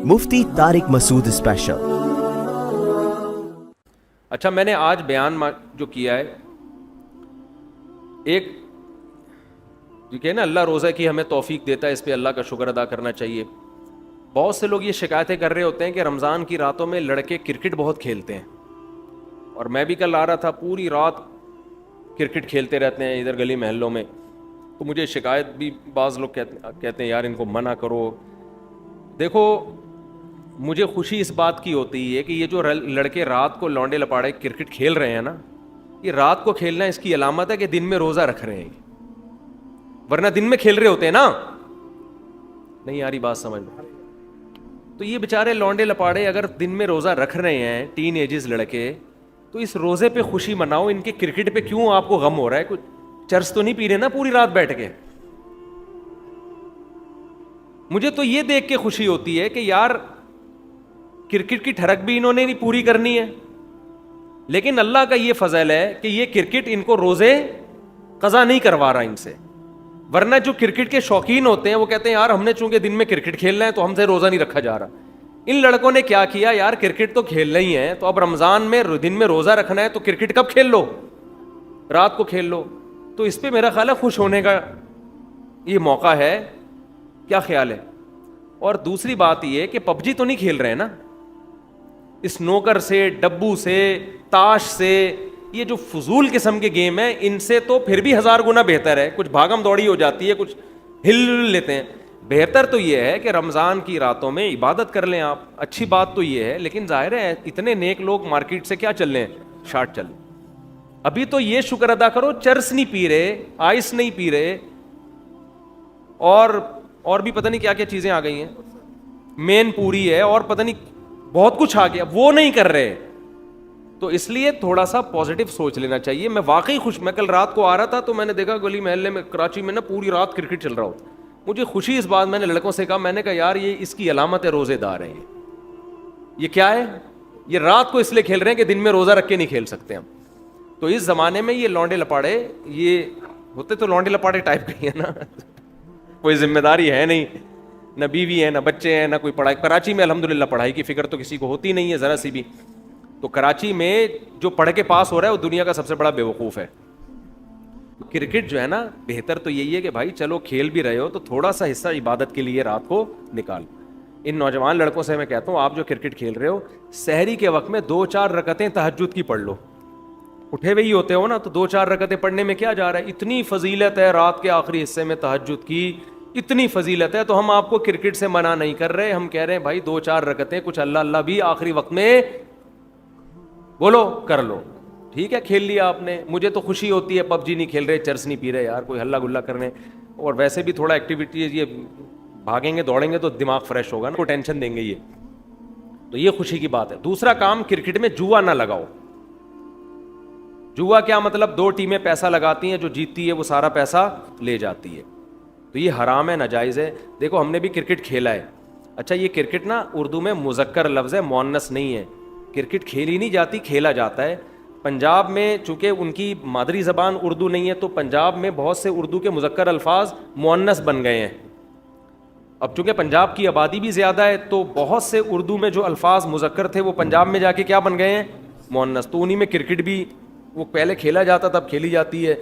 مفتی طارق مسعود special. اچھا، میں نے آج بیان جو کیا ہے، ایک جو کہ نا اللہ روزہ کی ہمیں توفیق دیتا ہے، اس پہ اللہ کا شکر ادا کرنا چاہیے۔ بہت سے لوگ یہ شکایتیں کر رہے ہوتے ہیں کہ رمضان کی راتوں میں لڑکے کرکٹ بہت کھیلتے ہیں، اور میں بھی کل آ رہا تھا، پوری رات کرکٹ کھیلتے رہتے ہیں ادھر گلی محلوں میں۔ تو مجھے شکایت بھی بعض لوگ کہتے ہیں یار ان کو منع کرو۔ دیکھو، مجھے خوشی اس بات کی ہوتی ہے کہ یہ جو لڑکے رات کو لونڈے لپاڑے کرکٹ کھیل رہے ہیں نا، یہ رات کو کھیلنا اس کی علامت ہے کہ دن میں روزہ رکھ رہے ہیں، ورنہ دن میں کھیل رہے ہوتے ہیں نا۔ نہیں آ رہی بات سمجھ میں؟ تو یہ بیچارے لونڈے لپاڑے اگر دن میں روزہ رکھ رہے ہیں، ٹین ایجز لڑکے، تو اس روزے پہ خوشی مناؤ۔ ان کے کرکٹ پہ کیوں آپ کو غم ہو رہا ہے؟ کچھ چرس تو نہیں پی رہے نا پوری رات بیٹھ کے؟ مجھے تو یہ دیکھ کے خوشی ہوتی ہے کہ یار کرکٹ کی ٹھڑک بھی انہوں نے نہیں پوری کرنی ہے، لیکن اللہ کا یہ فضل ہے کہ یہ کرکٹ ان کو روزے قضا نہیں کروا رہا ان سے۔ ورنہ جو کرکٹ کے شوقین ہوتے ہیں وہ کہتے ہیں یار ہم نے چونکہ دن میں کرکٹ کھیلنا ہے تو ہم سے روزہ نہیں رکھا جا رہا۔ ان لڑکوں نے کیا کیا یار، کرکٹ تو کھیلنا ہی ہے، تو اب رمضان میں دن میں روزہ رکھنا ہے تو کرکٹ کب کھیل لو؟ رات کو کھیل لو۔ تو اس پہ میرا خیال ہے خوش ہونے کا یہ موقع ہے۔ کیا خیال ہے؟ اور دوسری بات یہ کہ پب جی تو نہیں کھیل رہے ہیں نا، اسنوکر سے، ڈبو سے، تاش سے، یہ جو فضول قسم کے گیم ہیں ان سے تو پھر بھی 1000 گنا بہتر ہے۔ کچھ بھاگم دوڑی ہو جاتی ہے، کچھ ہل لیتے ہیں۔ بہتر تو یہ ہے کہ رمضان کی راتوں میں عبادت کر لیں آپ، اچھی بات تو یہ ہے، لیکن ظاہر ہے اتنے نیک لوگ مارکیٹ سے کیا چل رہے ہیں؟ شارٹ چل۔ ابھی تو یہ شکر ادا کرو چرس نہیں پی رہے، آئس نہیں پی رہے، اور بھی پتہ نہیں کیا کیا چیزیں آ گئی ہیں، مین پوری ہے اور پتہ نہیں بہت کچھ آ گیا، وہ نہیں کر رہے۔ تو اس لیے تھوڑا سا پازیٹیو سوچ لینا چاہیے۔ میں واقعی خوش، میں کل رات کو آ رہا تھا تو میں نے دیکھا گلی محلے میں کراچی میں نا پوری رات کرکٹ چل رہا ہوتا۔ مجھے خوشی اس بات، میں نے لڑکوں سے کہا، میں نے کہا یار یہ اس کی علامت ہے روزے دار ہے۔ یہ کیا ہے؟ یہ رات کو اس لیے کھیل رہے ہیں کہ دن میں روزہ رکھ کے نہیں کھیل سکتے ہم۔ تو اس زمانے میں یہ لونڈے لپاڑے یہ ہوتے تو لونڈے لپاڑے ٹائپ کے ہیں نا، کوئی ذمہ داری ہے نہیں، نہ بیوی ہے نہ بچے ہیں نہ کوئی پڑھائی۔ کراچی میں الحمدللہ پڑھائی کی فکر تو کسی کو ہوتی نہیں ہے ذرا سی بھی۔ تو کراچی میں جو پڑھ کے پاس ہو رہا ہے وہ دنیا کا سب سے بڑا بیوقوف ہے۔ کرکٹ جو ہے نا، بہتر تو یہی ہے کہ بھائی چلو کھیل بھی رہے ہو تو تھوڑا سا حصہ عبادت کے لیے رات کو نکال۔ ان نوجوان لڑکوں سے میں کہتا ہوں آپ جو کرکٹ کھیل رہے ہو، سحری کے وقت میں 2-4 رکعتیں تہجد کی پڑھ لو۔ اٹھے ہوئے ہی ہوتے ہو نا، تو 2-4 رکعتیں پڑھنے میں کیا جا رہا ہے؟ اتنی فضیلت ہے رات کے آخری حصے میں تہجد کی، اتنی فضیلت ہے۔ تو ہم آپ کو کرکٹ سے منع نہیں کر رہے، ہم کہہ رہے ہیں بھائی 2-4 رکعتیں کچھ اللہ اللہ بھی آخری وقت میں بولو کر لو، ٹھیک ہے؟ کھیل لیا آپ نے۔ مجھے تو خوشی ہوتی ہے پب جی نہیں کھیل رہے، چرس نہیں پی رہے، یار کوئی ہلا گلا کرنے، اور ویسے بھی تھوڑا ایکٹیویٹیز، یہ بھاگیں گے دوڑیں گے تو دماغ فریش ہوگا نا، کوئی ٹینشن دیں گے یہ، تو یہ خوشی کی بات ہے۔ دوسرا کام، کرکٹ میں جوا نہ لگاؤ۔ جوا کیا مطلب؟ 2 ٹیمیں پیسہ لگاتی ہیں، جو جیتتی ہے وہ سارا پیسہ لے جاتی ہے، تو یہ حرام ہے، ناجائز ہے۔ دیکھو ہم نے بھی کرکٹ کھیلا ہے۔ اچھا یہ کرکٹ نا اردو میں مذکر لفظ ہے، مؤنث نہیں ہے۔ کرکٹ کھیلی نہیں جاتی، کھیلا جاتا ہے۔ پنجاب میں چونکہ ان کی مادری زبان اردو نہیں ہے، تو پنجاب میں بہت سے اردو کے مذکر الفاظ مؤنث بن گئے ہیں۔ اب چونکہ پنجاب کی آبادی بھی زیادہ ہے تو بہت سے اردو میں جو الفاظ مذکر تھے وہ پنجاب میں جا کے کیا بن گئے ہیں؟ مؤنث۔ تو انہی میں کرکٹ بھی وہ پہلے کھیلا جاتا تھا، اب کھیلی جاتی ہے،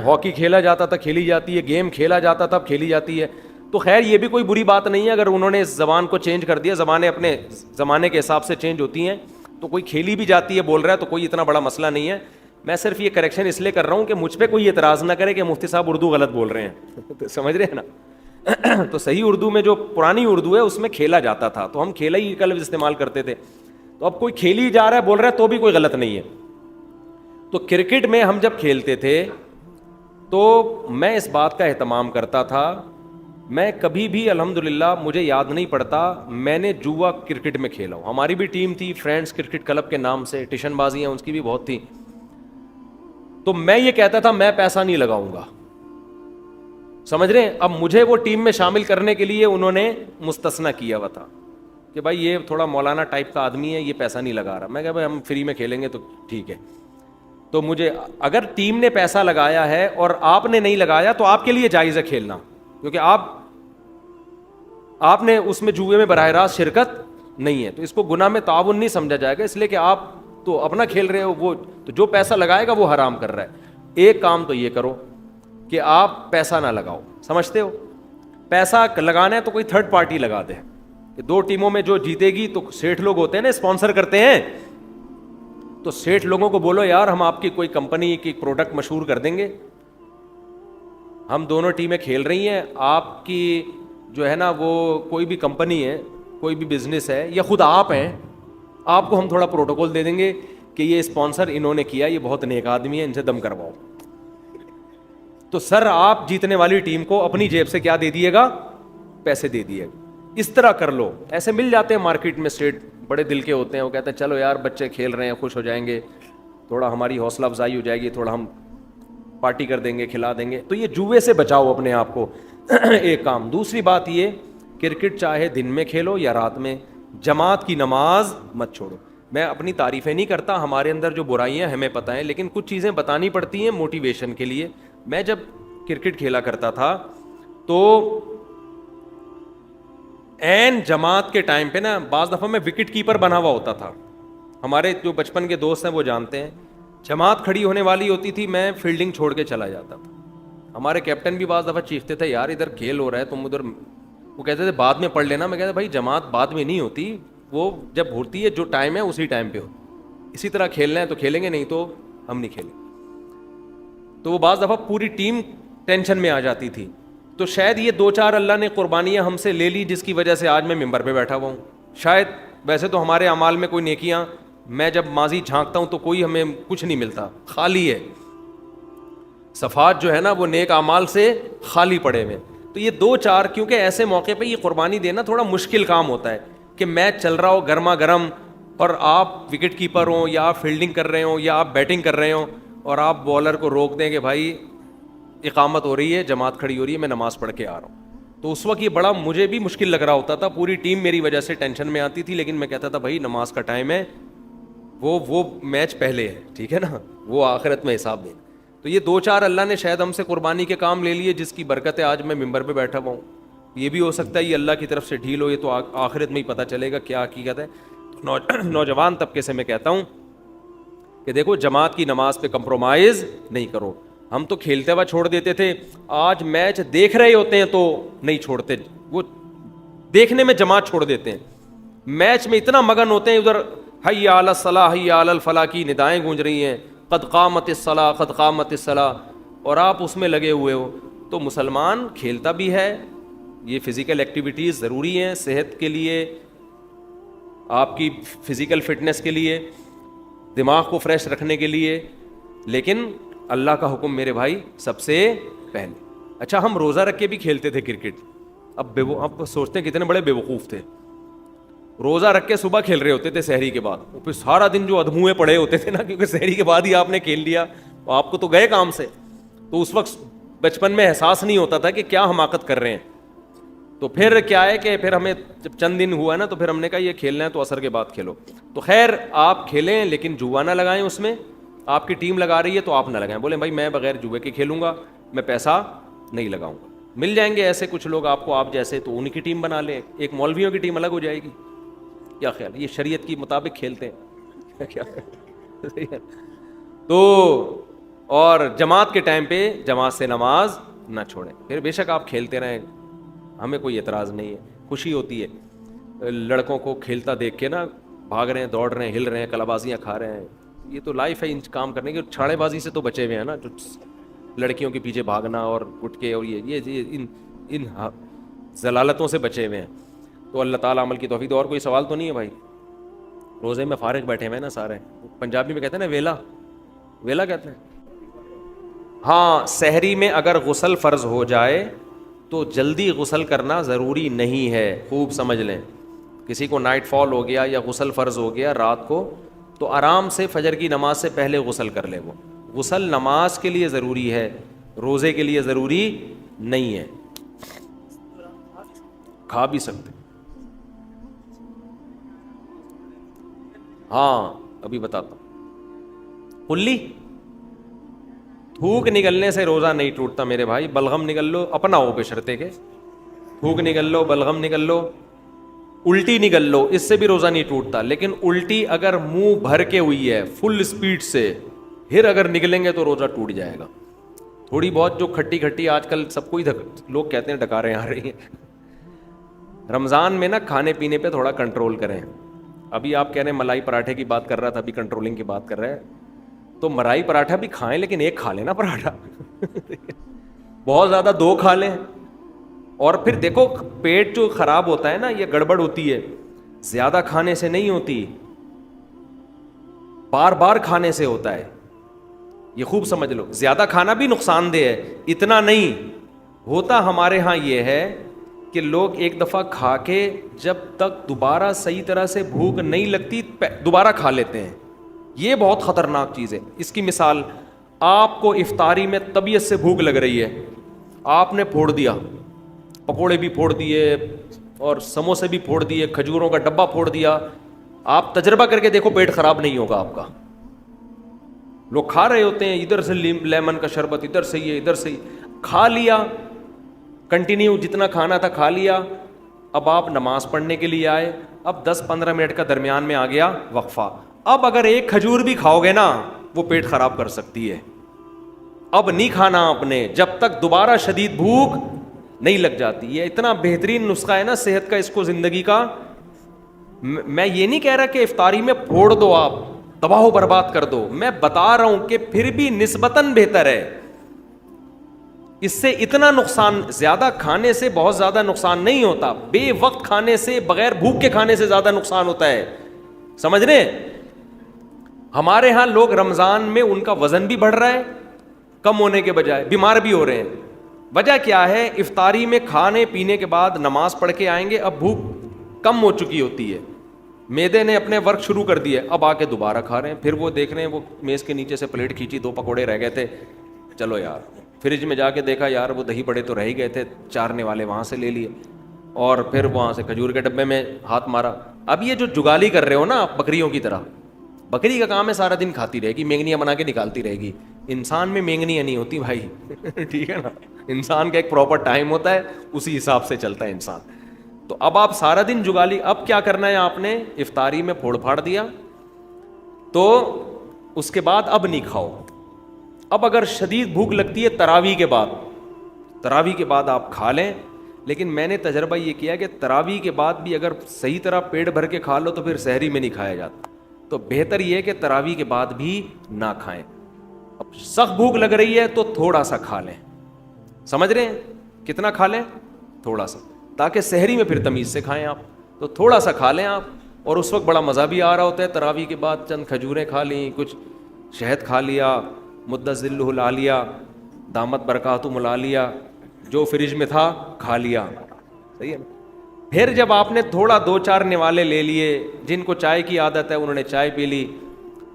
ہاکی کھیلا جاتا تھا، کھیلی جاتی ہے، گیم کھیلا جاتا تھا، اب کھیلی جاتی ہے۔ تو خیر یہ بھی کوئی بری بات نہیں ہے اگر انہوں نے اس زبان کو چینج کر دیا، زبانیں اپنے زمانے کے حساب سے چینج ہوتی ہیں، تو کوئی کھیلی بھی جاتی ہے بول رہا ہے تو کوئی اتنا بڑا مسئلہ نہیں ہے۔ میں صرف یہ کریکشن اس لیے کر رہا ہوں کہ مجھ پہ کوئی اعتراض نہ کرے کہ مفتی صاحب اردو غلط بول رہے ہیں، سمجھ رہے ہیں نا؟ تو صحیح اردو میں جو پرانی اردو ہے اس میں کھیلا جاتا تھا، تو ہم کھیلا ہی کا لفظ استعمال کرتے تھے، تو اب کوئی کھیلی جا رہا ہے بول رہا ہے تو بھی کوئی غلط نہیں ہے۔ تو کرکٹ میں ہم جب کھیلتے تھے تو میں اس بات کا اہتمام کرتا تھا، میں کبھی بھی الحمدللہ مجھے یاد نہیں پڑتا میں نے جوا کرکٹ میں کھیلا ہوں۔ ہماری بھی ٹیم تھی فرینڈس کرکٹ کلب کے نام سے، ٹیشن بازیاں اس کی بھی بہت تھی، تو میں یہ کہتا تھا میں پیسہ نہیں لگاؤں گا، سمجھ رہے ہیں؟ اب مجھے وہ ٹیم میں شامل کرنے کے لیے انہوں نے مستثنی کیا ہوا تھا کہ بھائی یہ تھوڑا مولانا ٹائپ کا آدمی ہے، یہ پیسہ نہیں لگا رہا۔ میں کہا بھائی ہم فری میں کھیلیں گے تو ٹھیک ہے۔ تو مجھے اگر ٹیم نے پیسہ لگایا ہے اور آپ نے نہیں لگایا تو آپ کے لیے جائز ہے کھیلنا، کیونکہ آپ نے اس میں جوئے میں براہ راست شرکت نہیں ہے, تو اس کو گناہ میں تعاون نہیں سمجھا جائے گا, اس لیے کہ آپ تو اپنا کھیل رہے ہو, وہ تو جو پیسہ لگائے گا وہ حرام کر رہا ہے. ایک کام تو یہ کرو کہ آپ پیسہ نہ لگاؤ, سمجھتے ہو پیسہ لگانا ہے تو کوئی تھرڈ پارٹی لگا دے, کہ 2 ٹیموں میں جو جیتے گی, تو سیٹھ لوگ ہوتے ہیں نا اسپانسر کرتے ہیں, تو سیٹھ لوگوں کو بولو یار ہم آپ کی کوئی کمپنی کی پروڈکٹ مشہور کر دیں گے, ہم دونوں ٹیمیں کھیل رہی ہیں, آپ کی جو ہے نا وہ کوئی بھی کمپنی ہے, کوئی بھی بزنس ہے, یا خود آپ ہیں, آپ کو ہم تھوڑا پروٹوکول دے دیں گے کہ یہ اسپانسر انہوں نے کیا, یہ بہت نیک آدمی ہے, ان سے دم کرواؤ. تو سر آپ جیتنے والی ٹیم کو اپنی جیب سے کیا دے دیے گا, پیسے دے دیے گا. اس طرح کر لو, ایسے مل جاتے ہیں مارکیٹ میں اسٹیٹ, بڑے دل کے ہوتے ہیں, وہ کہتے ہیں چلو یار بچے کھیل رہے ہیں خوش ہو جائیں گے, تھوڑا ہماری حوصلہ افزائی ہو جائے گی, تھوڑا ہم پارٹی کر دیں گے, کھلا دیں گے. تو یہ جوئے سے بچاؤ اپنے آپ کو, ایک کام. دوسری بات یہ, کرکٹ چاہے دن میں کھیلو یا رات میں, جماعت کی نماز مت چھوڑو. میں اپنی تعریفیں نہیں کرتا, ہمارے اندر جو برائیاں ہمیں پتہ ہیں, لیکن کچھ چیزیں بتانی پڑتی ہیں موٹیویشن کے لیے. میں جب کرکٹ کھیلا کرتا تھا تو این جماعت کے ٹائم پہ نا بعض دفعہ میں وکٹ کیپر بنا ہوا ہوتا تھا. ہمارے جو بچپن کے دوست ہیں وہ جانتے ہیں, جماعت کھڑی ہونے والی ہوتی تھی, میں فیلڈنگ چھوڑ کے چلا جاتا تھا. ہمارے کیپٹن بھی بعض دفعہ چیختے تھے یار ادھر کھیل ہو رہا ہے تم ادھر, وہ کہتے تھے بعد میں پڑھ لینا. میں کہتا بھائی جماعت بعد میں نہیں ہوتی, وہ جب ہوتی ہے جو ٹائم ہے اسی ٹائم پہ ہو, اسی طرح کھیلنا ہے تو کھیلیں گے, نہیں تو ہم نہیں کھیلیں. تو وہ بعض دفعہ پوری ٹیم ٹینشن میں آ جاتی تھی. تو شاید یہ 2-4 اللہ نے قربانیاں ہم سے لے لی جس کی وجہ سے آج میں ممبر پہ بیٹھا ہوا ہوں. شاید ویسے تو ہمارے اعمال میں کوئی نیکیاں, میں جب ماضی جھانکتا ہوں تو کوئی ہمیں کچھ نہیں ملتا, خالی ہے, صفحات جو ہے نا وہ نیک اعمال سے خالی پڑے ہوئے. تو یہ 2-4, کیونکہ ایسے موقع پہ یہ قربانی دینا تھوڑا مشکل کام ہوتا ہے کہ میچ چل رہا ہو گرما گرم, اور آپ وکٹ کیپر ہوں یا آپ فیلڈنگ کر رہے ہوں یا آپ بیٹنگ کر رہے ہوں, اور آپ بالر کو روک دیں کہ بھائی اقامت ہو رہی ہے, جماعت کھڑی ہو رہی ہے, میں نماز پڑھ کے آ رہا ہوں. تو اس وقت یہ بڑا مجھے بھی مشکل لگ رہا ہوتا تھا, پوری ٹیم میری وجہ سے ٹینشن میں آتی تھی, لیکن میں کہتا تھا بھائی نماز کا ٹائم ہے, وہ میچ پہلے ہے, ٹھیک ہے نا, وہ آخرت میں حساب دیں. تو یہ 2-4 اللہ نے شاید ہم سے قربانی کے کام لے لیے جس کی برکت ہے آج میں ممبر پہ بیٹھا ہوا ہوں. یہ بھی ہو سکتا ہے یہ اللہ کی طرف سے ڈھیل ہو, یہ تو آخرت میں ہی پتہ چلے گا کیا حقیقت ہے. نوجوان طبقے سے میں کہتا ہوں کہ دیکھو جماعت کی نماز پہ کمپرومائز نہیں کرو. ہم تو کھیلتے ہوا چھوڑ دیتے تھے, آج میچ دیکھ رہے ہوتے ہیں تو نہیں چھوڑتے, وہ دیکھنے میں جماعت چھوڑ دیتے ہیں, میچ میں اتنا مگن ہوتے ہیں, ادھر حی علی الصلاح حی علی الفلاح کی ندائیں گونج رہی ہیں, قد قامت الصلاح قد قامت الصلاح, اور آپ اس میں لگے ہوئے ہو. تو مسلمان کھیلتا بھی ہے, یہ فزیکل ایکٹیویٹیز ضروری ہیں صحت کے لیے, آپ کی فزیکل فٹنس کے لیے, دماغ کو فریش رکھنے کے لیے, لیکن اللہ کا حکم میرے بھائی سب سے پہلے. اچھا ہم روزہ رکھ کے بھی کھیلتے تھے کرکٹ, اب سوچتے ہیں کتنے بڑے بے وقوف تھے. روزہ رکھ کے صبح کھیل رہے ہوتے تھے سحری کے بعد, پھر سارا دن جو ادھموئے پڑے ہوتے تھے نا, کیونکہ سحری کے بعد ہی آپ نے کھیل لیا, آپ کو تو گئے کام سے. تو اس وقت بچپن میں احساس نہیں ہوتا تھا کہ کیا حماقت کر رہے ہیں. تو پھر کیا ہے کہ پھر ہمیں جب چند دن ہوا نا تو پھر ہم نے کہا یہ کھیلنا ہے تو عصر کے بعد کھیلو. تو خیر آپ کھیلیں لیکن جوا نہ لگائیں, اس میں آپ کی ٹیم لگا رہی ہے تو آپ نہ لگائیں, بولیں بھائی میں بغیر جوئے کے کھیلوں گا, میں پیسہ نہیں لگاؤں گا. مل جائیں گے ایسے کچھ لوگ آپ کو, آپ جیسے, تو ان کی ٹیم بنا لیں, ایک مولویوں کی ٹیم الگ ہو جائے گی. کیا خیال ہے, یہ شریعت کی مطابق کھیلتے ہیں. تو اور جماعت کے ٹائم پہ جماعت سے نماز نہ چھوڑیں. پھر بے شک آپ کھیلتے رہیں, ہمیں کوئی اعتراض نہیں ہے, خوشی ہوتی ہے لڑکوں کو کھیلتا دیکھ کے نا, بھاگ رہے ہیں, دوڑ رہے ہیں, ہل رہے ہیں, کلابازیاں کھا رہے ہیں. یہ تو لائف ہے ان کام کرنے کی. چھاڑے بازی سے تو بچے ہوئے ہیں نا, جو لڑکیوں کے پیچھے بھاگنا اور گٹکے اور یہ ان ضلالتوں سے بچے ہوئے ہیں. تو اللہ تعالیٰ عمل کی توفیق. اور کوئی سوال تو نہیں ہے بھائی؟ روزے میں فارغ بیٹھے ہوئے نا سارے, پنجابی میں کہتے ہیں نا ویلا, ویلا کہتے ہیں. ہاں سحری میں اگر غسل فرض ہو جائے تو جلدی غسل کرنا ضروری نہیں ہے, خوب سمجھ لیں. کسی کو نائٹ فال ہو گیا یا غسل فرض ہو گیا رات کو, تو آرام سے فجر کی نماز سے پہلے غسل کر لے. وہ غسل نماز کے لیے ضروری ہے, روزے کے لیے ضروری نہیں ہے. کھا بھی سکتے. ہاں ابھی بتاتا ہوں. کلی تھوک نکلنے سے روزہ نہیں ٹوٹتا میرے بھائی, بلغم نکل لو اپنا ہو بشرطے کے, تھوک نگل لو, بلغم نگل لو, الٹی نگل لو, اس سے بھی روزہ نہیں ٹوٹتا. لیکن الٹی اگر منہ بھر کے ہوئی ہے فل اسپیڈ سے, پھر اگر نکلیں گے تو روزہ ٹوٹ جائے گا. تھوڑی بہت جو کھٹی کھٹی آج کل سب کو ہی لوگ کہتے ہیں ڈکاریں آ رہی ہیں, رمضان میں نا کھانے پینے پہ تھوڑا کنٹرول کریں. ابھی آپ کہہ رہے ہیں ملائی پراٹھے کی بات کر رہا تھا, ابھی کنٹرولنگ کی بات کر رہے ہیں, تو ملائی پراٹھا بھی کھائیں لیکن ایک کھا لیں نا پراٹھا, بہت زیادہ دو کھا لیں. اور پھر دیکھو پیٹ جو خراب ہوتا ہے نا, یہ گڑبڑ ہوتی ہے زیادہ کھانے سے نہیں ہوتی, بار بار کھانے سے ہوتا ہے. یہ خوب سمجھ لو, زیادہ کھانا بھی نقصان دہ ہے, اتنا نہیں ہوتا. ہمارے ہاں یہ ہے کہ لوگ ایک دفعہ کھا کے جب تک دوبارہ صحیح طرح سے بھوک نہیں لگتی دوبارہ کھا لیتے ہیں. یہ بہت خطرناک چیز ہے. اس کی مثال, آپ کو افطاری میں طبیعت سے بھوک لگ رہی ہے, آپ نے پھوڑ دیا, پکوڑے بھی پھوڑ دیے اور سموسے بھی پھوڑ دیے, کھجوروں کا ڈبہ پھوڑ دیا. آپ تجربہ کر کے دیکھو پیٹ خراب نہیں ہوگا آپ کا. لوگ کھا رہے ہوتے ہیں, ادھر سے لیمن کا شربت, ادھر سے یہ, ادھر سے کھا لیا, کنٹینیو جتنا کھانا تھا کھا لیا. اب آپ نماز پڑھنے کے لیے آئے, اب 10-15 منٹ کا درمیان میں آ گیا وقفہ. اب اگر ایک کھجور بھی کھاؤ گے نا وہ پیٹ خراب کر سکتی ہے. اب نہیں کھانا آپ نے جب تک دوبارہ شدید بھوک نہیں لگ جاتی. یہ اتنا بہترین نسخہ ہے نا صحت کا, اس کو زندگی کا. میں یہ نہیں کہہ رہا کہ افطاری میں پھوڑ دو, آپ تباہ و برباد کر دو. میں بتا رہا ہوں کہ پھر بھی نسبتاً بہتر ہے. اس سے اتنا نقصان, زیادہ کھانے سے بہت زیادہ نقصان نہیں ہوتا, بے وقت کھانے سے, بغیر بھوک کے کھانے سے زیادہ نقصان ہوتا ہے. سمجھ رہے ہیں؟ ہمارے ہاں لوگ رمضان میں ان کا وزن بھی بڑھ رہا ہے کم ہونے کے بجائے, بیمار بھی ہو رہے ہیں. وجہ کیا ہے؟ افطاری میں کھانے پینے کے بعد نماز پڑھ کے آئیں گے, اب بھوک کم ہو چکی ہوتی ہے, میدے نے اپنے ورک شروع کر دیے, اب آ کے دوبارہ کھا رہے ہیں. پھر وہ دیکھ رہے ہیں وہ میز کے نیچے سے پلیٹ کھینچی, 2 پکوڑے رہ گئے تھے, چلو یار. فریج میں جا کے دیکھا, یار وہ دہی بڑے تو رہ ہی گئے تھے, چارنے والے وہاں سے لے لیے, اور پھر وہاں سے کھجور کے ڈبے میں ہاتھ مارا. اب یہ جو جگالی کر رہے ہو نا آپ بکریوں کی طرح, بکری کا کام ہے سارا دن کھاتی رہے گی, مینگنیاں بنا کے نکالتی رہے گی. انسان میں مینگنیاں نہیں ہوتی بھائی, ٹھیک ہے نا. انسان کا ایک پراپر ٹائم ہوتا ہے, اسی حساب سے چلتا ہے انسان. تو اب آپ سارا دن جگالی, اب کیا کرنا ہے آپ نے؟ افطاری میں پھوڑ پھاڑ دیا تو اس کے بعد اب نہیں کھاؤ. اب اگر شدید بھوک لگتی ہے تراویح کے بعد, تراویح کے بعد آپ کھا لیں. لیکن میں نے تجربہ یہ کیا کہ تراویح کے بعد بھی اگر صحیح طرح پیٹ بھر کے کھا لو تو پھر سحری میں نہیں کھایا جاتا. تو بہتر یہ ہے کہ تراویح کے بعد بھی نہ کھائیں. اب سخت بھوک لگ رہی ہے تو تھوڑا سا کھا لیں. سمجھ رہے ہیں؟ کتنا کھا لیں؟ تھوڑا سا, تاکہ سحری میں پھر تمیز سے کھائیں آپ. تو تھوڑا سا کھا لیں آپ, اور اس وقت بڑا مزہ بھی آ رہا ہوتا ہے. تراویح کے بعد چند کھجوریں کھا لیں, کچھ شہد کھا لیا, مدت ذلہ لا لیا, دامت برکاتہ ملا لیا, جو فریج میں تھا کھا لیا. صحیح ہے نا. پھر جب آپ نے تھوڑا 2-4 نوالے لے لیے, جن کو چائے کی عادت ہے انہوں نے چائے پی لی,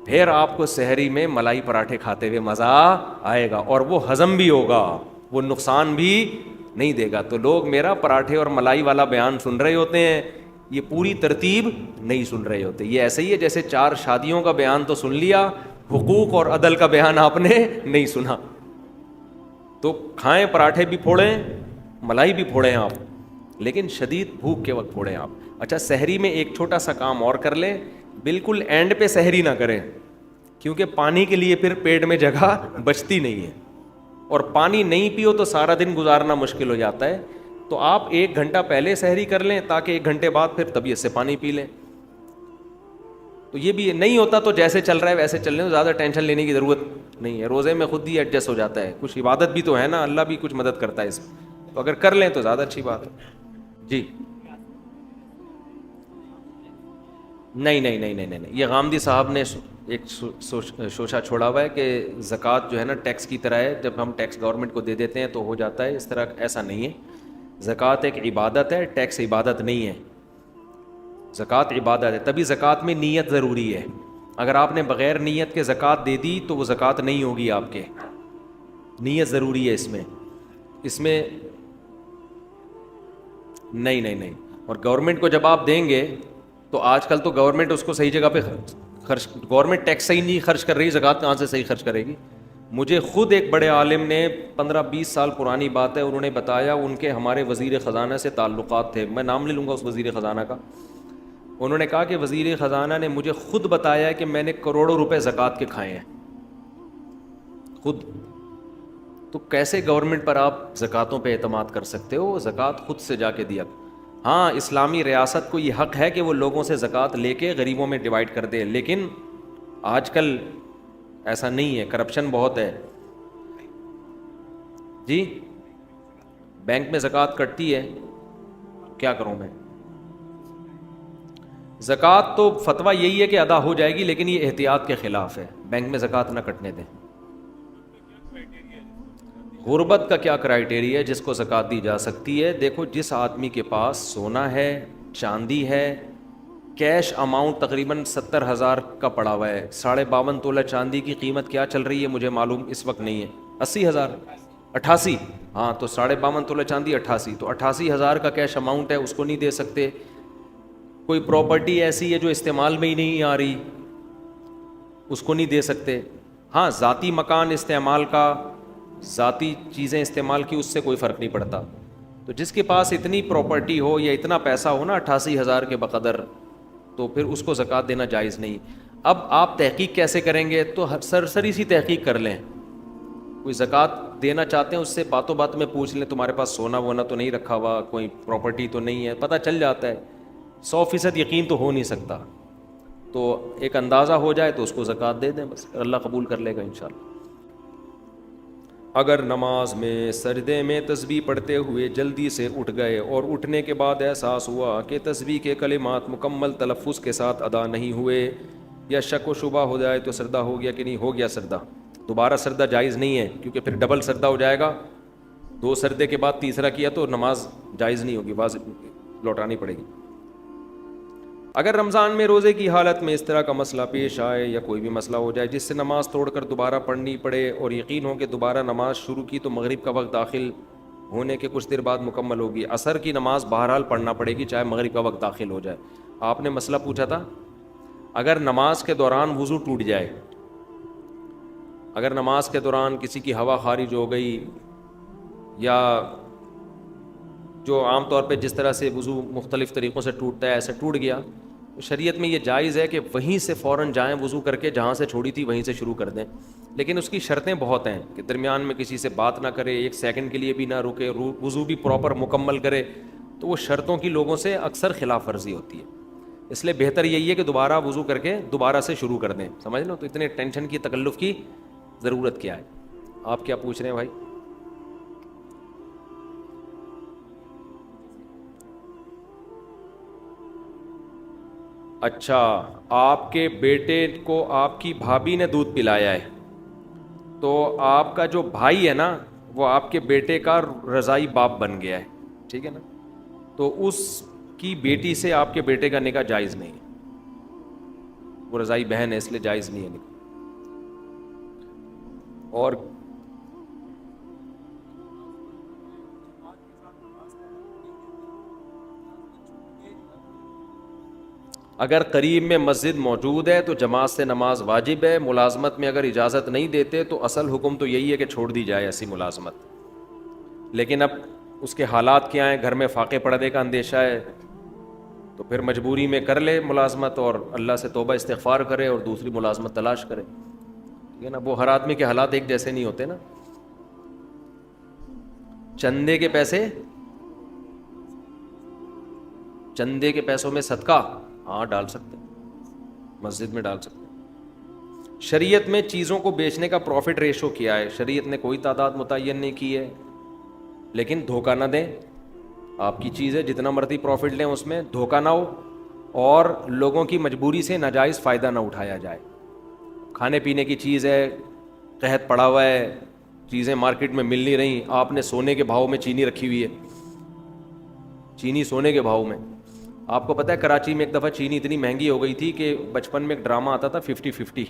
پھر آپ کو سحری میں ملائی پراٹھے کھاتے ہوئے مزہ آئے گا, اور وہ ہضم بھی ہوگا, وہ نقصان بھی نہیں دے گا. تو لوگ میرا پراٹھے اور ملائی والا بیان سن رہے ہوتے ہیں, یہ پوری ترتیب نہیں سن رہے ہوتے. یہ ایسے ہی ہے جیسے 4 شادیوں کا بیان تو سن لیا, حقوق اور عدل کا بیان آپ نے نہیں سنا. تو کھائیں, پراٹھے بھی پھوڑیں, ملائی بھی پھوڑیں آپ, لیکن شدید بھوک کے وقت پھوڑیں آپ. اچھا, سحری میں ایک چھوٹا سا کام اور کر لیں, بالکل اینڈ پہ سحری نہ کریں, کیونکہ پانی کے لیے پھر پیٹ میں جگہ بچتی نہیں ہے, اور پانی نہیں پیو تو سارا دن گزارنا مشکل ہو جاتا ہے. تو آپ 1 گھنٹہ پہلے سحری کر لیں, تاکہ 1 گھنٹے بعد پھر طبیعت سے پانی پی لیں. تو یہ بھی نہیں ہوتا تو جیسے چل رہا ہے ویسے چل رہے ہیں, زیادہ ٹینشن لینے کی ضرورت نہیں ہے. روزے میں خود ہی ایڈجسٹ ہو جاتا ہے, کچھ عبادت بھی تو ہے نا, اللہ بھی کچھ مدد کرتا ہے اس میں, تو اگر کر لیں تو زیادہ اچھی بات ہے. جی نہیں, یہ غامدی صاحب نے ایک شوشہ چھوڑا ہوا ہے کہ زکوٰۃ جو ہے نا ٹیکس کی طرح ہے, جب ہم ٹیکس گورنمنٹ کو دے دیتے ہیں تو ہو جاتا ہے, اس طرح ایسا نہیں ہے. زکوٰۃ ایک عبادت ہے, ٹیکس عبادت نہیں ہے. زکوٰۃ عبادت ہے, تبھی زکوٰۃ میں نیت ضروری ہے. اگر آپ نے بغیر نیت کے زکوٰۃ دے دی تو وہ زکوٰۃ نہیں ہوگی آپ کے. نیت ضروری ہے اس میں نہیں. اور گورنمنٹ کو جب آپ دیں گے تو آج کل تو گورنمنٹ اس کو صحیح جگہ پہ خرچ, گورنمنٹ ٹیکس صحیح نہیں خرچ کر رہی, زکوٰۃ کہاں سے صحیح خرچ کرے گی؟ مجھے خود ایک بڑے عالم نے 15-20 سال پرانی بات ہے انہوں نے بتایا ان کے ہمارے وزیر خزانہ سے تعلقات تھے, میں نام لے لوں گا اس وزیر خزانہ کا. انہوں نے کہا کہ وزیر خزانہ نے مجھے خود بتایا کہ میں نے کروڑوں روپے زکوٰۃ کے کھائے ہیں خود. تو کیسے گورنمنٹ پر آپ زکوٰۃوں پہ اعتماد کر سکتے ہو؟ زکوٰۃ خود سے جا کے دیا. ہاں اسلامی ریاست کو یہ حق ہے کہ وہ لوگوں سے زکوٰۃ لے کے غریبوں میں ڈیوائڈ کر دے, لیکن آج کل ایسا نہیں ہے, کرپشن بہت ہے. جی بینک میں زکوٰۃ کٹتی ہے, کیا کروں میں؟ زکوٰۃ تو فتویٰ یہی ہے کہ ادا ہو جائے گی, لیکن یہ احتیاط کے خلاف ہے, بینک میں زکوٰۃ نہ کٹنے دیں. غربت کا کیا کرائیٹیریا ہے جس کو زکوٰۃ دی جا سکتی ہے؟ دیکھو جس آدمی کے پاس سونا ہے, چاندی ہے, کیش اماؤنٹ تقریباً 70,000 کا پڑا ہوا ہے, 52.5 تولہ چاندی کی قیمت کیا چل رہی ہے مجھے معلوم اس وقت نہیں ہے, 80,000 88, ہاں تو 52.5 تولہ چاندی 88, تو 88,000 کا کیش اماؤنٹ ہے, اس کو نہیں دے سکتے. کوئی پراپرٹی ایسی ہے جو استعمال میں ہی نہیں آ رہی, اس کو نہیں دے سکتے. ہاں ذاتی مکان استعمال کا, ذاتی چیزیں استعمال کی, اس سے کوئی فرق نہیں پڑتا. تو جس کے پاس اتنی پراپرٹی ہو یا اتنا پیسہ ہو نا 88,000 کے بقدر, تو پھر اس کو زکوٰۃ دینا جائز نہیں. اب آپ تحقیق کیسے کریں گے؟ تو سرسری سی تحقیق کر لیں. کوئی زکوٰۃ دینا چاہتے ہیں اس سے باتوں بات میں پوچھ لیں تمہارے پاس سونا وونا تو نہیں رکھا ہوا, کوئی پراپرٹی تو نہیں ہے, پتہ چل جاتا ہے. 100% یقین تو ہو نہیں سکتا, تو ایک اندازہ ہو جائے تو اس کو زکوٰۃ دے دیں, بس اللہ قبول کر لے گا انشاءاللہ. اگر نماز میں سجدے میں تسبیح پڑھتے ہوئے جلدی سے اٹھ گئے اور اٹھنے کے بعد احساس ہوا کہ تسبیح کے کلمات مکمل تلفظ کے ساتھ ادا نہیں ہوئے, یا شک و شبہ ہو جائے تو سجدہ ہو گیا کہ نہیں ہو گیا سجدہ, دوبارہ سجدہ جائز نہیں ہے کیونکہ پھر ڈبل سجدہ ہو جائے گا. 2 سجدے کے بعد تیسرا کیا تو نماز جائز نہیں ہوگی, واضح لوٹانی پڑے گی. اگر رمضان میں روزے کی حالت میں اس طرح کا مسئلہ پیش آئے یا کوئی بھی مسئلہ ہو جائے جس سے نماز توڑ کر دوبارہ پڑھنی پڑے اور یقین ہو کہ دوبارہ نماز شروع کی تو مغرب کا وقت داخل ہونے کے کچھ دیر بعد مکمل ہوگی, عصر کی نماز بہرحال پڑھنا پڑے گی چاہے مغرب کا وقت داخل ہو جائے. آپ نے مسئلہ پوچھا تھا اگر نماز کے دوران وضو ٹوٹ جائے, اگر نماز کے دوران کسی کی ہوا خارج ہو گئی یا جو عام طور پہ جس طرح سے وضو مختلف طریقوں سے ٹوٹتا ہے ایسے ٹوٹ گیا, شریعت میں یہ جائز ہے کہ وہیں سے فوراً جائیں وضو کر کے, جہاں سے چھوڑی تھی وہیں سے شروع کر دیں. لیکن اس کی شرطیں بہت ہیں کہ درمیان میں کسی سے بات نہ کرے, 1 سیکنڈ کے لیے بھی نہ رکے, وضو بھی پراپر مکمل کرے. تو وہ شرطوں کی لوگوں سے اکثر خلاف ورزی ہوتی ہے, اس لیے بہتر یہی ہے کہ دوبارہ وضو کر کے دوبارہ سے شروع کر دیں. سمجھ لو, تو اتنے ٹینشن کی تکلف کی ضرورت کیا ہے؟ آپ کیا پوچھ رہے ہیں بھائی؟ اچھا, آپ کے بیٹے کو آپ کی بھابھی نے دودھ پلایا ہے, تو آپ کا جو بھائی ہے نا وہ آپ کے بیٹے کا رضائی باپ بن گیا ہے, ٹھیک ہے نا, تو اس کی بیٹی سے آپ کے بیٹے کا نکاح جائز نہیں ہے, وہ رضائی بہن ہے اس لیے جائز نہیں ہے نکاح. اور اگر قریب میں مسجد موجود ہے تو جماعت سے نماز واجب ہے. ملازمت میں اگر اجازت نہیں دیتے تو اصل حکم تو یہی ہے کہ چھوڑ دی جائے ایسی ملازمت. لیکن اب اس کے حالات کیا ہیں, گھر میں فاقے پڑنے کا اندیشہ ہے تو پھر مجبوری میں کر لے ملازمت اور اللہ سے توبہ استغفار کرے اور دوسری ملازمت تلاش کرے, ٹھیک ہے نا. وہ ہر آدمی کے حالات ایک جیسے نہیں ہوتے نا. چندے کے پیسے, چندے کے پیسوں میں صدقہ ہاں ڈال سکتے, مسجد میں ڈال سکتے. شریعت میں چیزوں کو بیچنے کا پروفٹ ریشو کیا ہے؟ شریعت نے کوئی تعداد متعین نہیں کی ہے, لیکن دھوکہ نہ دیں. آپ کی چیز ہے, جتنا مرضی پروفٹ لیں اس میں دھوکہ نہ ہو, اور لوگوں کی مجبوری سے ناجائز فائدہ نہ اٹھایا جائے. کھانے پینے کی چیز ہے, قحط پڑا ہوا ہے, چیزیں مارکیٹ میں مل نہیں رہی, آپ نے سونے کے بھاؤ میں چینی رکھی ہوئی ہے, چینی سونے کے بھاؤ میں. آپ کو پتہ ہے کراچی میں ایک دفعہ چینی اتنی مہنگی ہو گئی تھی کہ بچپن میں ایک ڈرامہ آتا تھا 50-50,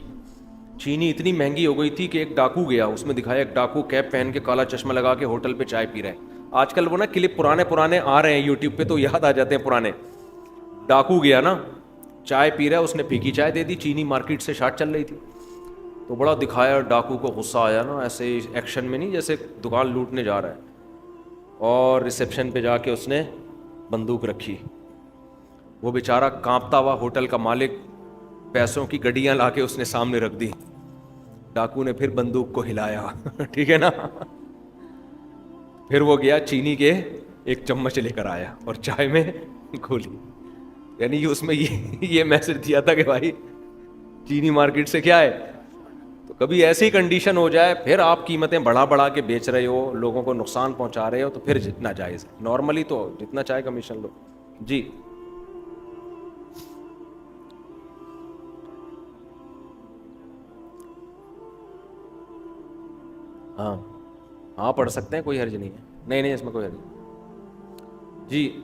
چینی اتنی مہنگی ہو گئی تھی کہ ایک ڈاکو گیا, اس میں دکھایا ایک ڈاکو کیپ پہن کے کالا چشمہ لگا کے ہوٹل پہ چائے پی رہا ہے. آج کل وہ نا کلپ پرانے آ رہے ہیں یوٹیوب پہ تو یاد آ جاتے ہیں پرانے. ڈاکو گیا نا, چائے پی رہا ہے, اس نے پھیکی چائے دے دی, چینی مارکیٹ سے شارٹ چل رہی تھی. تو بڑا دکھایا, ڈاکو کو غصہ آیا نا, ایسے ایکشن میں نہیں جیسے دکان لوٹنے جا رہا ہے, اور ریسیپشن پہ جا کے اس نے بندوق رکھی. وہ بیچارہ کانپتا ہوا ہوٹل کا مالک, پیسوں کی گڈیاں لا کے اس نے سامنے رکھ دی. ڈاکو نے پھر بندوق کو ہلایا, ٹھیک ہے نا, پھر وہ گیا چینی کے ایک چمچ لے کر آیا اور چائے میں گھولی. یعنی اس میں یہ میسج دیا تھا کہ بھائی چینی مارکیٹ سے کیا ہے. تو کبھی ایسی کنڈیشن ہو جائے پھر آپ قیمتیں بڑھا کے بیچ رہے ہو, لوگوں کو نقصان پہنچا رہے ہو, تو پھر جتنا جائز ہے. نارملی تو جتنا چاہے کمیشن لو. جی ہاں پڑھ سکتے ہیں, کوئی حرج نہیں ہے. نہیں اس میں کوئی حرج نہیں. جی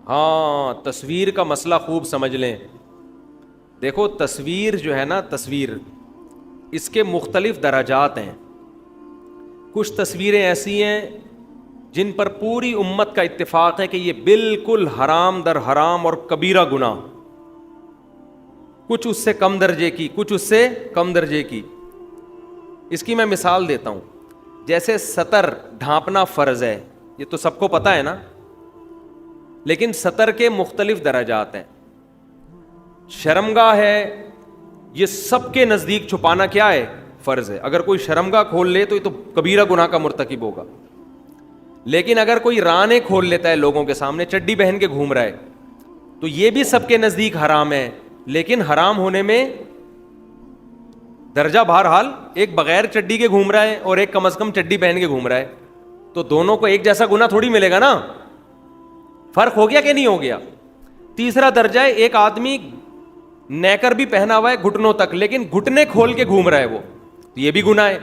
ہاں, تصویر کا مسئلہ خوب سمجھ لیں. دیکھو تصویر جو ہے نا, تصویر اس کے مختلف درجات ہیں. کچھ تصویریں ایسی ہیں جن پر پوری امت کا اتفاق ہے کہ یہ بالکل حرام در حرام اور کبیرہ گناہ. کچھ اس سے کم درجے کی, کچھ اس سے کم درجے کی. اس کی میں مثال دیتا ہوں. جیسے سطر ڈھانپنا فرض ہے, یہ تو سب کو پتہ ہے نا, لیکن سطر کے مختلف درجات ہیں. شرمگاہ ہے, یہ سب کے نزدیک چھپانا کیا ہے, فرض ہے. اگر کوئی شرمگاہ کھول لے تو یہ تو کبیرہ گناہ کا مرتکب ہوگا. لیکن اگر کوئی رانے کھول لیتا ہے لوگوں کے سامنے, چڈی پہن کے گھوم رہا ہے, تو یہ بھی سب کے نزدیک حرام ہے. لیکن حرام ہونے میں درجہ بہرحال, ایک بغیر چڈی کے گھوم رہا ہے اور ایک کم از کم چڈی پہن کے گھوم رہا ہے, تو دونوں کو ایک جیسا گناہ تھوڑی ملے گا نا. فرق ہو گیا کہ نہیں ہو گیا. تیسرا درجہ ہے, ایک آدمی نیکر بھی پہنا ہوا ہے گھٹنوں تک, لیکن گھٹنے کھول کے گھوم رہا ہے, وہ یہ بھی گناہ ہے.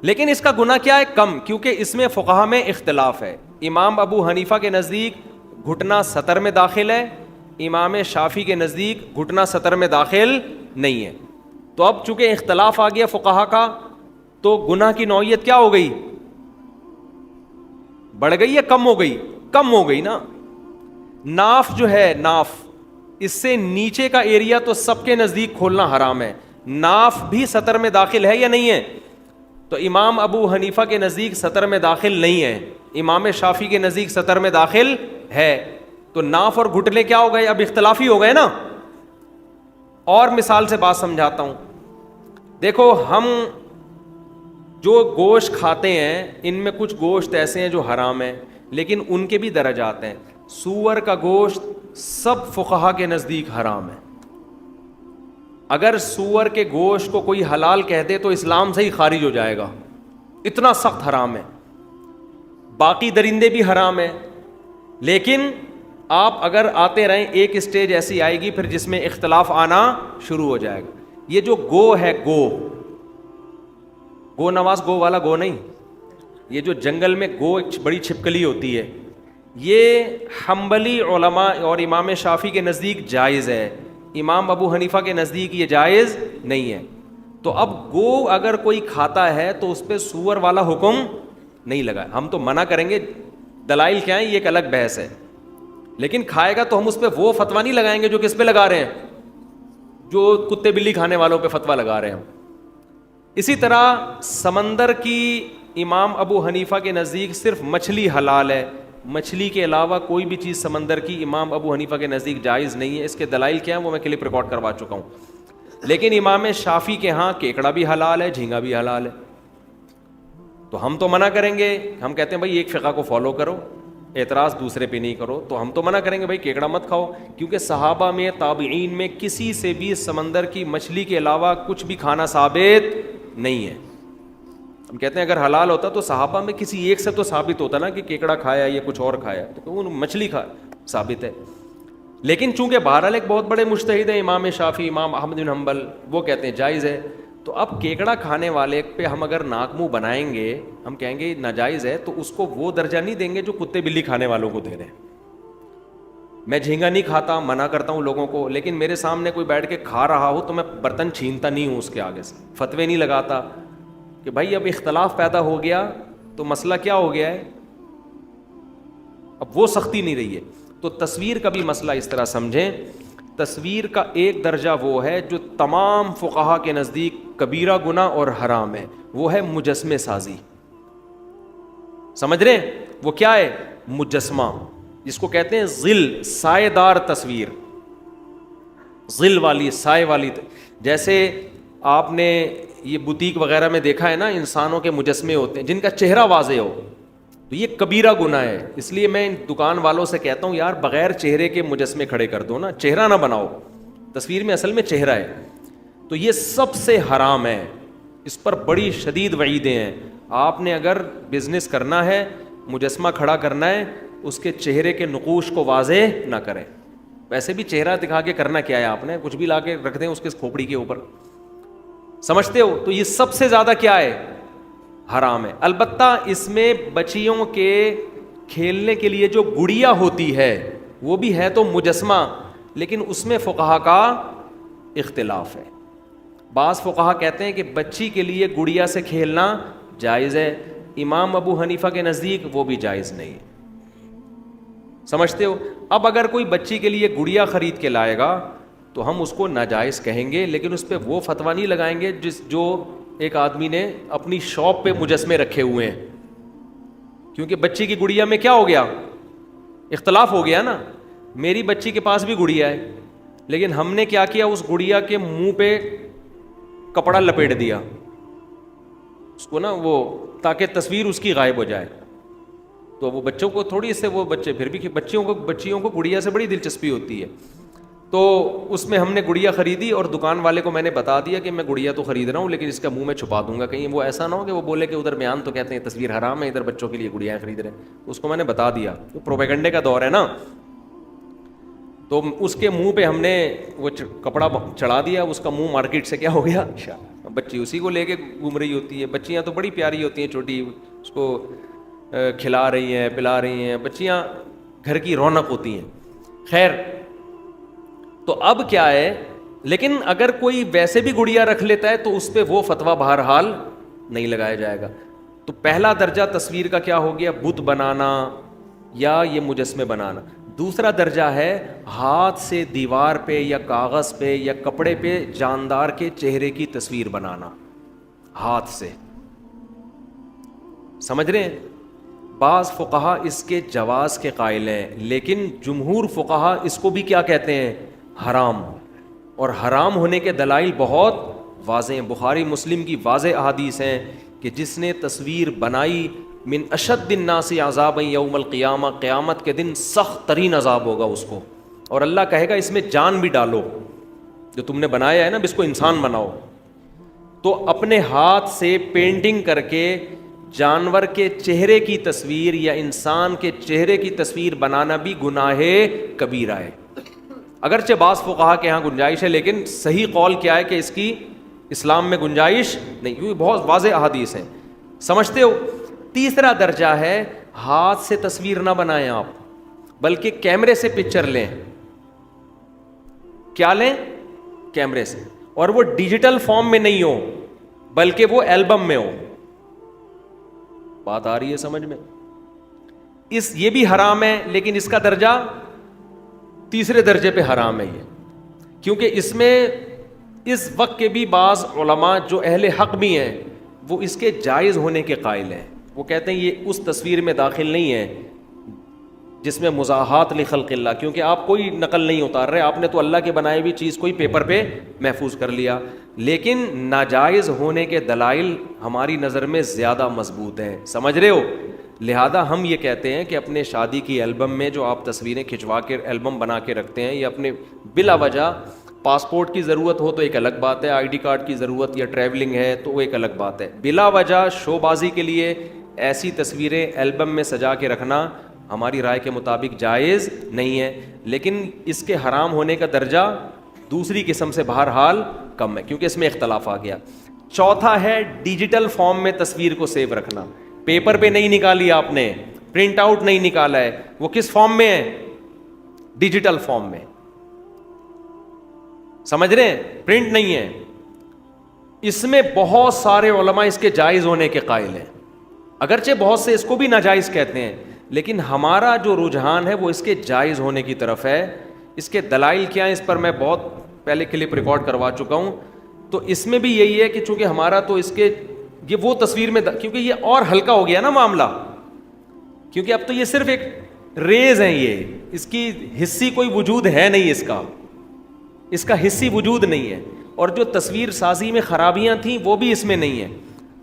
لیکن اس کا گناہ کیا ہے, کم, کیونکہ اس میں فقہا میں اختلاف ہے. امام ابو حنیفہ کے نزدیک گھٹنا سطر میں داخل ہے, امام شافعی کے نزدیک گھٹنا سطر میں داخل نہیں ہے. تو اب چونکہ اختلاف آ گیا فقہا کا, تو گناہ کی نوعیت کیا ہو گئی, بڑھ گئی یا کم ہو گئی, کم ہو گئی نا. ناف جو ہے, ناف, اس سے نیچے کا ایریا تو سب کے نزدیک کھولنا حرام ہے. ناف بھی سطر میں داخل ہے یا نہیں ہے, تو امام ابو حنیفہ کے نزدیک سطر میں داخل نہیں ہے, امام شافعی کے نزدیک سطر میں داخل ہے. تو ناف اور گھٹنے کیا ہو گئے, اب اختلافی ہو گئے نا. اور مثال سے بات سمجھاتا ہوں. دیکھو ہم جو گوشت کھاتے ہیں ان میں کچھ گوشت ایسے ہیں جو حرام ہیں, لیکن ان کے بھی درجات ہیں. سور کا گوشت سب فقہا کے نزدیک حرام ہے. اگر سور کے گوشت کو کوئی حلال کہہ دے تو اسلام سے ہی خارج ہو جائے گا, اتنا سخت حرام ہے. باقی درندے بھی حرام ہیں, لیکن آپ اگر آتے رہیں, ایک اسٹیج ایسی آئے گی پھر جس میں اختلاف آنا شروع ہو جائے گا. یہ جو گو ہے, گو نواز گو والا گو نہیں, یہ جو جنگل میں گو ایک بڑی چھپکلی ہوتی ہے, یہ حنبلی علماء اور امام شافعی کے نزدیک جائز ہے, امام ابو حنیفہ کے نزدیک یہ جائز نہیں ہے. تو اب گو اگر کوئی کھاتا ہے تو اس پہ سور والا حکم نہیں لگا. ہم تو منع کریں گے, دلائل کیا ہیں یہ ایک الگ بحث ہے, لیکن کھائے گا تو ہم اس پہ وہ فتویٰ نہیں لگائیں گے جو کس پہ لگا رہے ہیں, جو کتے بلی کھانے والوں پہ فتویٰ لگا رہے ہیں. اسی طرح سمندر کی امام ابو حنیفہ کے نزدیک صرف مچھلی حلال ہے, مچھلی کے علاوہ کوئی بھی چیز سمندر کی امام ابو حنیفہ کے نزدیک جائز نہیں ہے. اس کے دلائل کیا ہیں وہ میں کلپ ریکارڈ کروا چکا ہوں. لیکن امام شافعی کے ہاں کیکڑا بھی حلال ہے, جھینگا بھی حلال ہے. تو ہم تو منع کریں گے, ہم کہتے ہیں بھائی ایک فقہ کو فالو کرو, اعتراض دوسرے پہ نہیں کرو. تو ہم تو منع کریں گے بھائی کیکڑا مت کھاؤ, کیونکہ صحابہ میں تابعین میں کسی سے بھی سمندر کی مچھلی کے علاوہ کچھ بھی کھانا ثابت نہیں ہے. ہم کہتے ہیں اگر حلال ہوتا تو صحابہ میں کسی ایک سے تو ثابت ہوتا نا کہ کیکڑا کھایا یا کچھ اور کھایا, تو ان مچھلی ثابت ہے. لیکن چونکہ بہرحال ایک بہت بڑے مجتہد ہیں امام شافعی, امام احمد بن حنبل, وہ کہتے ہیں جائز ہے. تو اب کیکڑا کھانے والے پہ ہم اگر ناک منہ بنائیں گے, ہم کہیں گے ناجائز ہے, تو اس کو وہ درجہ نہیں دیں گے جو کتے بلی کھانے والوں کو دے رہے ہیں. میں جھینگا نہیں کھاتا, منع کرتا ہوں لوگوں کو, لیکن میرے سامنے کوئی بیٹھ کے کھا رہا ہو تو میں برتن چھینتا نہیں ہوں اس کے آگے سے, فتوے نہیں لگاتا کہ بھائی اب اختلاف پیدا ہو گیا تو مسئلہ کیا ہو گیا ہے, اب وہ سختی نہیں رہی ہے. تو تصویر کا بھی مسئلہ اس طرح سمجھیں تصویر کا ایک درجہ وہ ہے جو تمام فقہا کے نزدیک کبیرہ گناہ اور حرام ہے، وہ ہے مجسمے سازی. سمجھ رہے ہیں وہ کیا ہے؟ مجسمہ، جس کو کہتے ہیں ظل، سائے دار تصویر، ظل والی، سائے والی. جیسے آپ نے یہ بوتیک وغیرہ میں دیکھا ہے نا، انسانوں کے مجسمے ہوتے ہیں جن کا چہرہ واضح ہو، تو یہ کبیرہ گناہ ہے. اس لیے میں ان دکان والوں سے کہتا ہوں یار بغیر چہرے کے مجسمے کھڑے کر دو نا، چہرہ نہ بناؤ. تصویر میں اصل میں چہرہ ہے، تو یہ سب سے حرام ہے، اس پر بڑی شدید وعیدیں ہیں. آپ نے اگر بزنس کرنا ہے، مجسمہ کھڑا کرنا ہے، اس کے چہرے کے نقوش کو واضح نہ کریں. ویسے بھی چہرہ دکھا کے کرنا کیا ہے؟ آپ نے کچھ بھی لا کے رکھ دیں اس کے کھوپڑی کے اوپر، سمجھتے ہو؟ تو یہ سب سے زیادہ کیا ہے؟ حرام ہے. البتہ اس میں بچیوں کے کھیلنے کے لیے جو گڑیا ہوتی ہے وہ بھی ہے تو مجسمہ، لیکن اس میں فقہا کا اختلاف ہے. بعض فقہا کہتے ہیں کہ بچی کے لیے گڑیا سے کھیلنا جائز ہے، امام ابو حنیفہ کے نزدیک وہ بھی جائز نہیں ہے. سمجھتے ہو؟ اب اگر کوئی بچی کے لیے گڑیا خرید کے لائے گا تو ہم اس کو ناجائز کہیں گے، لیکن اس پہ وہ فتویٰ نہیں لگائیں گے جو ایک آدمی نے اپنی شاپ پہ مجسمے رکھے ہوئے ہیں. کیونکہ بچی کی گڑیا میں کیا ہو گیا؟ اختلاف ہو گیا نا. میری بچی کے پاس بھی گڑیا ہے، لیکن ہم نے کیا کیا؟ اس گڑیا کے منہ پہ کپڑا لپیٹ دیا اس کو نا، وہ تاکہ تصویر اس کی غائب ہو جائے. تو وہ بچوں کو تھوڑی، اس سے وہ بچے پھر بھی بچیوں کو گڑیا سے بڑی دلچسپی ہوتی ہے. تو اس میں ہم نے گڑیا خریدی اور دکان والے کو میں نے بتا دیا کہ میں گڑیا تو خرید رہا ہوں لیکن اس کا منہ میں چھپا دوں گا، کہیں وہ ایسا نہ ہو کہ وہ بولے کہ ادھر بیان تو کہتے ہیں تصویر حرام ہے، ادھر بچوں کے لیے گڑیاں خرید رہے ہیں. اس کو میں نے بتا دیا، وہ پروپیگنڈے کا دور ہے نا. تو اس کے منہ پہ ہم نے وہ کپڑا چڑھا دیا، اس کا منہ مارکیٹ سے کیا ہو گیا، بچی اسی کو لے کے گھوم رہی ہوتی ہے. بچیاں تو بڑی پیاری ہوتی ہیں چھوٹی، اس کو کھلا رہی ہیں، پلا رہی ہیں. بچیاں گھر کی رونق ہوتی ہیں. خیر، تو اب کیا ہے؟ لیکن اگر کوئی ویسے بھی گڑیا رکھ لیتا ہے تو اس پہ وہ فتویٰ بہرحال نہیں لگایا جائے گا. تو پہلا درجہ تصویر کا کیا ہو گیا؟ بت بنانا یا یہ مجسمے بنانا. دوسرا درجہ ہے ہاتھ سے دیوار پہ یا کاغذ پہ یا کپڑے پہ جاندار کے چہرے کی تصویر بنانا ہاتھ سے. سمجھ رہے ہیں؟ بعض فقہا اس کے جواز کے قائل ہیں، لیکن جمہور فقہا اس کو بھی کیا کہتے ہیں؟ حرام. اور حرام ہونے کے دلائل بہت واضح ہیں. بخاری مسلم کی واضح احادیث ہیں کہ جس نے تصویر بنائی، من اشد الناس عذابا یوم القیامہ، قیامت کے دن سخت ترین عذاب ہوگا اس کو. اور اللہ کہے گا اس میں جان بھی ڈالو، جو تم نے بنایا ہے نا، اس کو انسان بناؤ. تو اپنے ہاتھ سے پینٹنگ کر کے جانور کے چہرے کی تصویر یا انسان کے چہرے کی تصویر بنانا بھی گناہ کبیرہ ہے. اگرچہ بعض فقہا کے ہاں گنجائش ہے، لیکن صحیح قول کیا ہے کہ اس کی اسلام میں گنجائش نہیں، کیونکہ بہت واضح احادیث ہیں. سمجھتے ہو؟ تیسرا درجہ ہے ہاتھ سے تصویر نہ بنائیں آپ، بلکہ کیمرے سے پکچر لیں. کیا لیں؟ کیمرے سے. اور وہ ڈیجیٹل فارم میں نہیں ہو بلکہ وہ البم میں ہو. بات آ رہی ہے سمجھ میں؟ یہ بھی حرام ہے، لیکن اس کا درجہ تیسرے درجے پہ حرام ہے یہ، کیونکہ اس میں اس وقت کے بھی بعض علماء جو اہل حق بھی ہیں وہ اس کے جائز ہونے کے قائل ہیں. وہ کہتے ہیں یہ اس تصویر میں داخل نہیں ہے جس میں مزاحات لخلق اللہ، کیونکہ آپ کوئی نقل نہیں اتار رہے، آپ نے تو اللہ کے بنائی ہوئی چیز کوئی پیپر پہ محفوظ کر لیا. لیکن ناجائز ہونے کے دلائل ہماری نظر میں زیادہ مضبوط ہیں. سمجھ رہے ہو؟ لہذا ہم یہ کہتے ہیں کہ اپنے شادی کی البم میں جو آپ تصویریں کھنچوا کے البم بنا کے رکھتے ہیں، یا اپنے بلا وجہ پاسپورٹ کی ضرورت ہو تو ایک الگ بات ہے، آئی ڈی کارڈ کی ضرورت یا ٹریولنگ ہے تو وہ ایک الگ بات ہے. بلا وجہ شو بازی کے لیے ایسی تصویریں البم میں سجا کے رکھنا ہماری رائے کے مطابق جائز نہیں ہے. لیکن اس کے حرام ہونے کا درجہ دوسری قسم سے بہرحال کم ہے، کیونکہ اس میں اختلاف آ گیا. چوتھا ہے ڈیجیٹل فارم میں تصویر کو سیو رکھنا. پیپر پہ نہیں نکالی آپ نے، پرنٹ آؤٹ نہیں نکالا ہے، وہ کس فارم میں ہے؟ ڈیجیٹل فارم میں. سمجھ رہے ہیں؟ پرنٹ نہیں ہے. اس میں بہت سارے علماء اس کے جائز ہونے کے قائل ہیں، اگرچہ بہت سے اس کو بھی ناجائز کہتے ہیں، لیکن ہمارا جو رجحان ہے وہ اس کے جائز ہونے کی طرف ہے. اس کے دلائل کیا ہیں اس پر میں بہت پہلے کلپ ریکارڈ کروا چکا ہوں. تو اس میں بھی یہی ہے کہ چونکہ ہمارا تو اس کے یہ وہ تصویر میں کیونکہ یہ اور ہلکا ہو گیا نا معاملہ, کیونکہ اب تو یہ صرف ایک ریز ہیں, یہ اس کی حصی کوئی وجود ہے نہیں, اس کا حصی وجود نہیں ہے. اور جو تصویر سازی میں خرابیاں تھیں وہ بھی اس میں نہیں ہیں.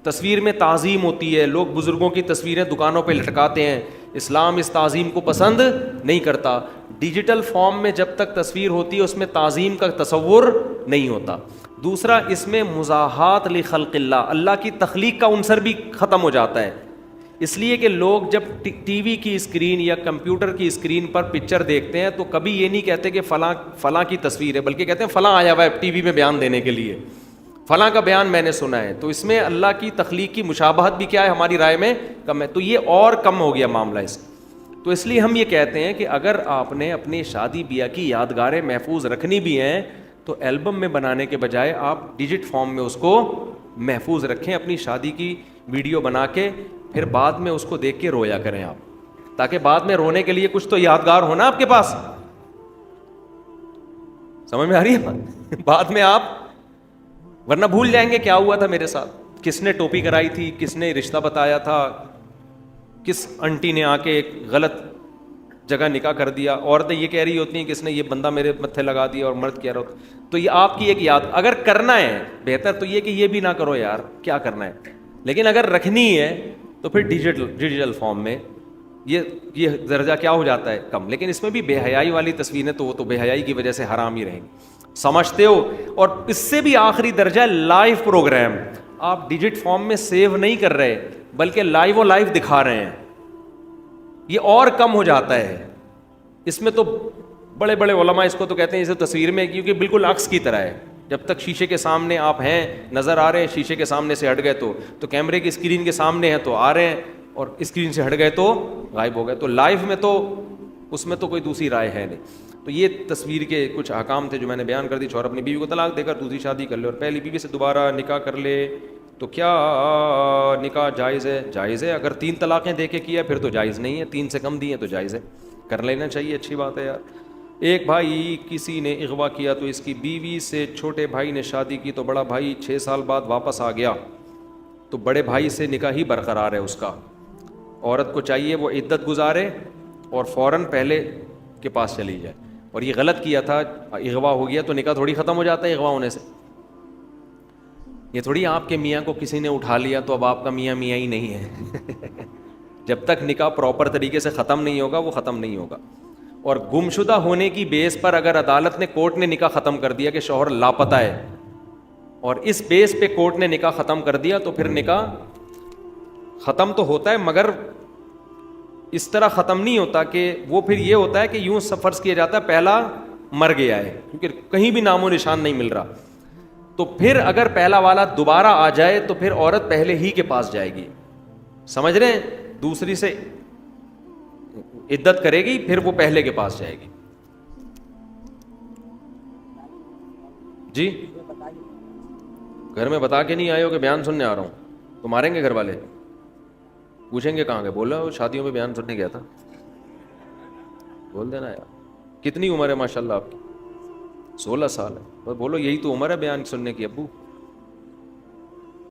تصویر میں تعظیم ہوتی ہے, لوگ بزرگوں کی تصویریں دکانوں پہ لٹکاتے ہیں, اسلام اس تعظیم کو پسند نہیں کرتا. ڈیجیٹل فارم میں جب تک تصویر ہوتی ہے اس میں تعظیم کا تصور نہیں ہوتا. دوسرا, اس میں مزاحات لخلق اللہ, اللہ کی تخلیق کا عنصر بھی ختم ہو جاتا ہے. اس لیے کہ لوگ جب ٹی وی کی اسکرین یا کمپیوٹر کی اسکرین پر پکچر دیکھتے ہیں تو کبھی یہ نہیں کہتے کہ فلاں کی تصویر ہے, بلکہ کہتے ہیں فلاں آیا ہوا ہے ٹی وی میں بیان دینے کے لیے, فلاں کا بیان میں نے سنا ہے. تو اس میں اللہ کی تخلیق کی مشابہت بھی کیا ہے, ہماری رائے میں کم ہے. تو یہ اور کم ہو گیا معاملہ اس. تو اس لیے ہم یہ کہتے ہیں کہ اگر آپ نے اپنی شادی بیاہ کی یادگاریں محفوظ رکھنی بھی ہیں تو البم میں بنانے کے بجائے آپ ڈیجٹ فارم میں اس کو محفوظ رکھیں, اپنی شادی کی ویڈیو بنا کے, پھر بعد میں اس کو دیکھ کے رویا کریں آپ, تاکہ بعد میں رونے کے لیے کچھ تو یادگار ہونا آپ کے پاس. سمجھ میں آ رہی ہے بعد میں آپ, ورنہ بھول جائیں گے کیا ہوا تھا میرے ساتھ, کس نے ٹوپی کرائی تھی, کس نے رشتہ بتایا تھا, کس انٹی نے آ کے غلط جگہ نکاح کر دیا. عورتیں یہ کہہ رہی ہوتی ہیں کس نے یہ بندہ میرے متھے لگا دیا, اور مرد کہہ رہا ہوتا. تو یہ آپ کی ایک یاد, اگر کرنا ہے بہتر تو یہ کہ یہ بھی نہ کرو یار, کیا کرنا ہے, لیکن اگر رکھنی ہے تو پھر ڈیجیٹل فارم میں یہ درجہ کیا ہو جاتا ہے کم. لیکن اس میں بھی بے حیائی والی تصویریں تو وہ تو بے حیائی کی وجہ سے حرام ہی رہیں گی, سمجھتے ہو. اور اس سے بھی آخری درجہ لائیو پروگرام, آپ ڈیجٹ فارم میں سیو نہیں کر رہے بلکہ لائیو دکھا رہے ہیں, یہ اور کم ہو جاتا ہے. اس میں تو بڑے بڑے علماء اس کو تو کہتے ہیں اسے تصویر میں, کیونکہ بالکل عکس کی طرح ہے. جب تک شیشے کے سامنے آپ ہیں, نظر آ رہے ہیں, شیشے کے سامنے سے ہٹ گئے تو کیمرے کی اسکرین کے سامنے ہیں تو آ رہے ہیں, اور اسکرین سے ہٹ گئے تو غائب ہو گئے. تو لائیو میں تو اس میں تو کوئی دوسری رائے ہے نہیں. تو یہ تصویر کے کچھ احکام تھے جو میں نے بیان کر دی. شوہر اپنی بیوی کو طلاق دے کر دوسری شادی کر لے اور پہلی بیوی سے دوبارہ نکاح کر لے تو کیا نکاح جائز ہے؟ جائز ہے. اگر 3 طلاقیں دے کے کیا پھر تو جائز نہیں ہے, 3 سے کم دی ہیں تو جائز ہے, کر لینا چاہیے, اچھی بات ہے یار. ایک بھائی کسی نے اغوا کیا تو اس کی بیوی سے چھوٹے بھائی نے شادی کی تو بڑا بھائی 6 سال بعد واپس آ گیا تو بڑے بھائی سے نکاح ہی برقرار ہے اس کا. عورت کو چاہیے وہ عدت گزارے اور فوراً پہلے کے پاس چلی جائے. اور یہ غلط کیا تھا, اغوا ہو گیا تو نکاح تھوڑی ختم ہو جاتا ہے اغوا ہونے سے. یہ تھوڑی آپ کے میاں کو کسی نے اٹھا لیا تو اب آپ کا میاں ہی نہیں ہے جب تک نکاح پراپر طریقے سے ختم نہیں ہوگا وہ ختم نہیں ہوگا. اور گمشدہ ہونے کی بیس پر اگر عدالت نے, کورٹ نے نکاح ختم کر دیا کہ شوہر لاپتہ ہے, اور اس بیس پہ کورٹ نے نکاح ختم کر دیا تو پھر نکاح ختم تو ہوتا ہے, مگر اس طرح ختم نہیں ہوتا کہ وہ پھر یہ ہوتا ہے کہ یوں فرض کیا جاتا ہے پہلا مر گیا ہے, کیونکہ کہیں بھی نام و نشان نہیں مل رہا. تو پھر اگر پہلا والا دوبارہ آ جائے تو پھر عورت پہلے ہی کے پاس جائے گی, سمجھ رہے ہیں, دوسری سے عدت کرے گی پھر وہ پہلے کے پاس جائے گی. جی گھر میں بتا کے نہیں آئے ہو کہ بیان سننے آ رہا ہوں تو ماریں گے گھر والے, پوچھیں گے کہاں گئے, بولا وہ شادیوں میں بیان سننے گیا تھا, بول دینا یار. کتنی عمر ہے ماشاء اللہ آپ کی؟ 16 سال ہے. بولو یہی تو عمر ہے بیان سننے کی ابو.